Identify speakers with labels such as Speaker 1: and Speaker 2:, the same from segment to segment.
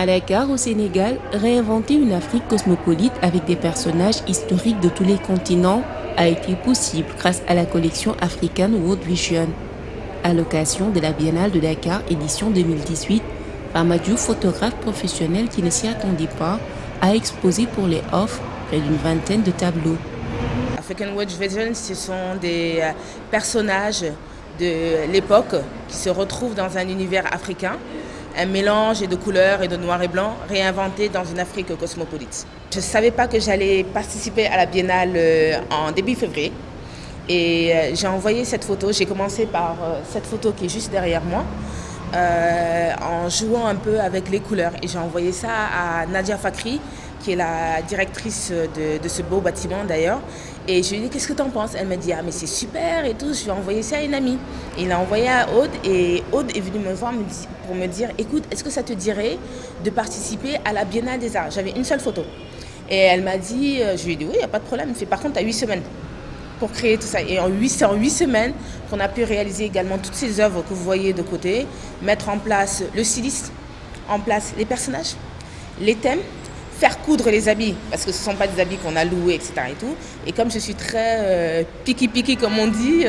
Speaker 1: À Dakar, au Sénégal, réinventer une Afrique cosmopolite avec des personnages historiques de tous les continents a été possible grâce à la collection African World Vision. À l'occasion de la Biennale de Dakar édition 2018, Fama Diouf, photographe professionnel qui ne s'y attendait pas, a exposé pour les offres près d'une vingtaine de tableaux.
Speaker 2: African World Vision, ce sont des personnages de l'époque qui se retrouvent dans un univers africain, un mélange de couleurs et de noir et blanc réinventé dans une Afrique cosmopolite. Je ne savais pas que j'allais participer à la Biennale en début février et j'ai envoyé cette photo. J'ai commencé par cette photo qui est juste derrière moi en jouant un peu avec les couleurs et j'ai envoyé ça à Nadia Fakri qui est la directrice de ce beau bâtiment d'ailleurs. Et je lui ai dit, qu'est-ce que tu en penses? Elle m'a dit, ah mais c'est super et tout, je vais envoyer ça à une amie. Et il l'a envoyé à Aude et Aude est venue me voir pour me dire, écoute, est-ce que ça te dirait de participer à la Biennale des Arts? J'avais une seule photo. Et elle m'a dit, je lui ai dit, oui, il n'y a pas de problème. Elle me fait, par contre, tu as 8 semaines pour créer tout ça. Et c'est en 8 semaines qu'on a pu réaliser également toutes ces œuvres que vous voyez de côté, mettre en place le styliste, en place les personnages, les thèmes, faire coudre les habits, parce que ce ne sont pas des habits qu'on a loués, etc. Et tout. Et comme je suis très picky comme on dit,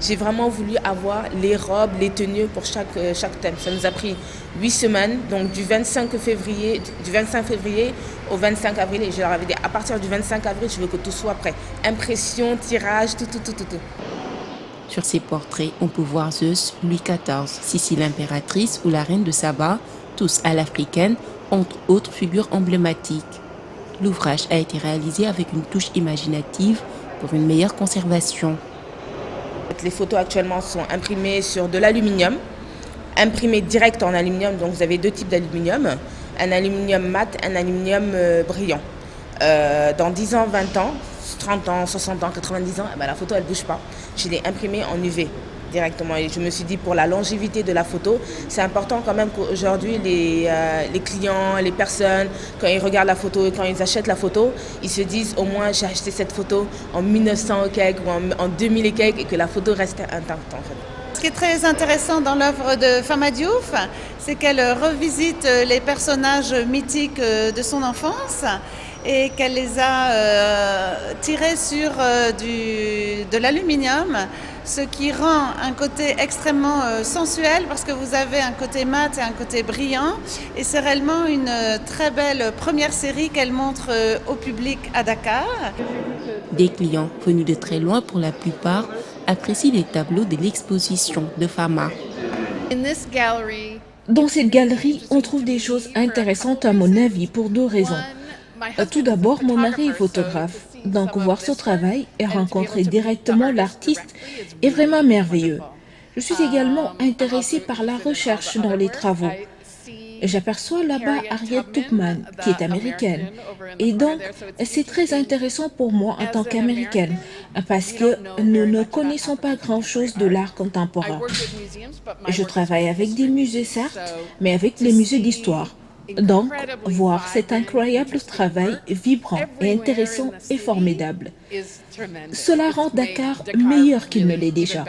Speaker 2: j'ai vraiment voulu avoir les robes, les tenues pour chaque thème. Ça nous a pris 8 semaines, donc du 25 février au 25 avril. Et je leur avais dit, à partir du 25 avril, je veux que tout soit prêt. Impression, tirage, tout.
Speaker 1: Sur ces portraits, on peut voir Zeus, Louis XIV, Sissi l'impératrice ou la reine de Saba, tous à l'africaine, entre autres figures emblématiques. L'ouvrage a été réalisé avec une touche imaginative pour une meilleure conservation.
Speaker 2: Les photos actuellement sont imprimées sur de l'aluminium, imprimées direct en aluminium, donc vous avez deux types d'aluminium, un aluminium mat, un aluminium brillant. Dans 10 ans, 20 ans, 30 ans, 60 ans, 90 ans, la photo elle ne bouge pas. Je l'ai imprimée en UV. Directement. Et je me suis dit, pour la longévité de la photo, c'est important quand même qu'aujourd'hui, les clients, les personnes, quand ils regardent la photo et quand ils achètent la photo, ils se disent, au moins, j'ai acheté cette photo en 1900 et quelques ou en 2000 et quelques et que la photo reste intacte en fait.
Speaker 3: Ce qui est très intéressant dans l'œuvre de Fama Diouf, c'est qu'elle revisite les personnages mythiques de son enfance et qu'elle les a tirés sur de l'aluminium, ce qui rend un côté extrêmement sensuel parce que vous avez un côté mat et un côté brillant et c'est réellement une très belle première série qu'elle montre au public à Dakar.
Speaker 1: Des clients venus de très loin pour la plupart apprécient les tableaux de l'exposition de Fama.
Speaker 4: Dans cette galerie, on trouve des choses intéressantes à mon avis pour deux raisons. Tout d'abord, mon mari est photographe, donc voir son travail et rencontrer directement l'artiste est vraiment merveilleux. Je suis également intéressée par la recherche dans les travaux. J'aperçois là-bas Harriet Tubman, qui est américaine. Et donc, c'est très intéressant pour moi en tant qu'américaine, parce que nous ne connaissons pas grand-chose de l'art contemporain. Je travaille avec des musées, certes, mais avec les musées d'histoire. Donc, voir cet incroyable travail vibrant et intéressant est formidable. Cela rend Dakar meilleur qu'il ne l'est déjà.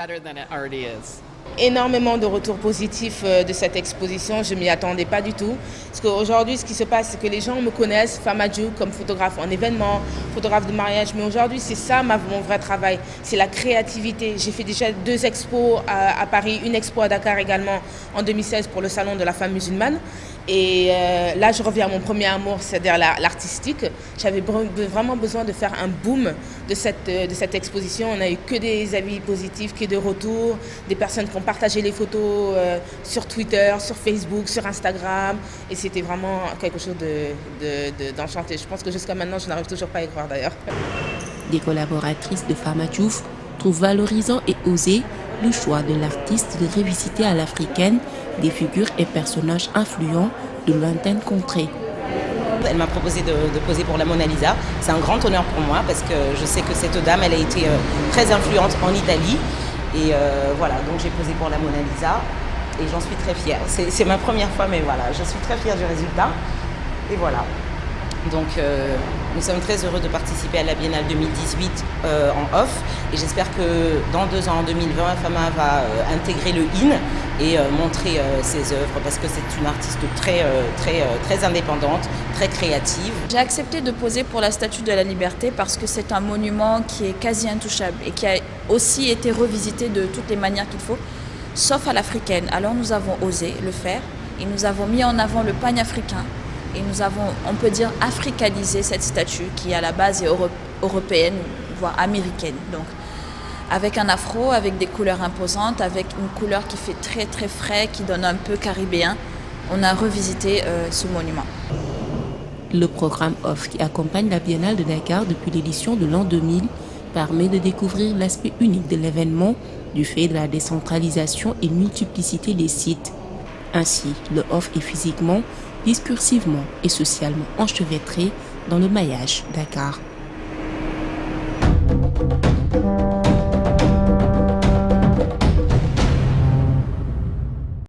Speaker 2: Énormément de retours positifs de cette exposition, je ne m'y attendais pas du tout. Parce qu'aujourd'hui, ce qui se passe, c'est que les gens me connaissent, Fama Diouf, comme photographe en événement, photographe de mariage. Mais aujourd'hui, c'est ça mon vrai travail, c'est la créativité. J'ai fait déjà 2 expos à Paris, une expo à Dakar également en 2016 pour le Salon de la femme musulmane. Et là, je reviens à mon premier amour, c'est-à-dire l'artistique. J'avais vraiment besoin de faire un boom de cette exposition. On n'a eu que des avis positifs, que des retours, des personnes qui ont partagé les photos sur Twitter, sur Facebook, sur Instagram. Et c'était vraiment quelque chose d'enchanté. Je pense que jusqu'à maintenant, je n'arrive toujours pas à y croire d'ailleurs.
Speaker 1: Des collaboratrices de Fama Diouf trouvent valorisant et osé le choix de l'artiste de revisiter à l'africaine des figures et personnages influents de lointaines contrées.
Speaker 5: Elle m'a proposé de poser pour la Mona Lisa. C'est un grand honneur pour moi parce que je sais que cette dame, elle a été très influente en Italie. Et voilà, donc j'ai posé pour la Mona Lisa et j'en suis très fière. C'est ma première fois, mais voilà, je suis très fière du résultat. Et voilà. Donc Nous sommes très heureux de participer à la Biennale 2018 en off et j'espère que dans 2 ans, en 2020, Fama va intégrer le IN et montrer ses œuvres parce que c'est une artiste très indépendante, très créative.
Speaker 6: J'ai accepté de poser pour la Statue de la Liberté parce que c'est un monument qui est quasi intouchable et qui a aussi été revisité de toutes les manières qu'il faut, sauf à l'africaine. Alors nous avons osé le faire et nous avons mis en avant le panafricain. Et nous avons, on peut dire, africanisé cette statue qui à la base est européenne, voire américaine. Donc, avec un afro, avec des couleurs imposantes, avec une couleur qui fait très frais, qui donne un peu caribéen, on a revisité ce monument.
Speaker 1: Le programme OFF qui accompagne la Biennale de Dakar depuis l'édition de l'an 2000 permet de découvrir l'aspect unique de l'événement du fait de la décentralisation et multiplicité des sites. Ainsi, le OFF est physiquement, discursivement et socialement enchevêtré dans le maillage Dakar.